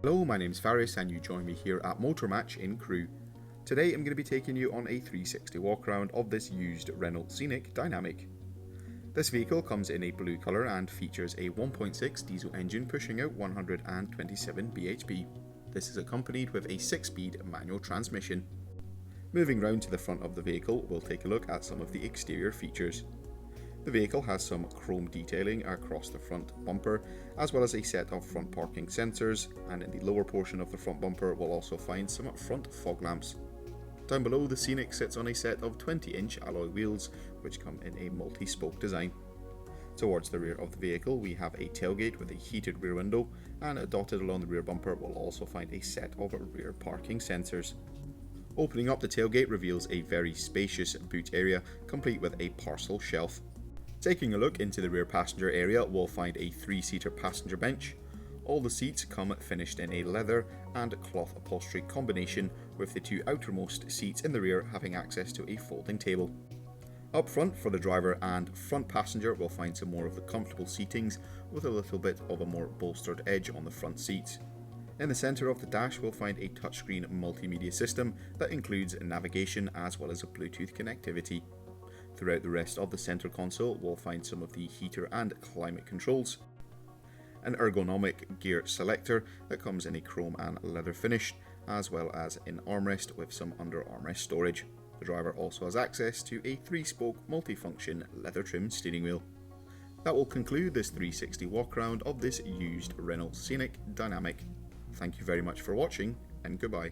Hello, my name's Faris and you join me here at Motor Match in Crewe. Today I'm going to be taking you on a 360 walk around of this used Renault Scenic Dynamique. This vehicle comes in a blue colour and features a 1.6 diesel engine pushing out 127 bhp. This is accompanied with a 6-speed manual transmission. Moving round to the front of the vehicle, we'll take a look at some of the exterior features. The vehicle has some chrome detailing across the front bumper, as well as a set of front parking sensors, and in the lower portion of the front bumper we'll also find some front fog lamps. Down below, the Scenic sits on a set of 20-inch alloy wheels, which come in a multi-spoke design. Towards the rear of the vehicle we have a tailgate with a heated rear window, and dotted along the rear bumper we'll also find a set of rear parking sensors. Opening up the tailgate reveals a very spacious boot area, complete with a parcel shelf. Taking a look into the rear passenger area, we'll find a 3-seater passenger bench. All the seats come finished in a leather and cloth upholstery combination, with the two outermost seats in the rear having access to a folding table. Up front for the driver and front passenger, we'll find some more of the comfortable seatings with a little bit of a more bolstered edge on the front seats. In the centre of the dash we'll find a touchscreen multimedia system that includes navigation as well as a Bluetooth connectivity. Throughout the rest of the centre console we'll find some of the heater and climate controls, an ergonomic gear selector that comes in a chrome and leather finish, as well as an armrest with some under armrest storage. The driver also has access to a 3-spoke multifunction leather trimmed steering wheel. That will conclude this 360 walk around of this used Renault Scenic Dynamique. Thank you very much for watching, and goodbye.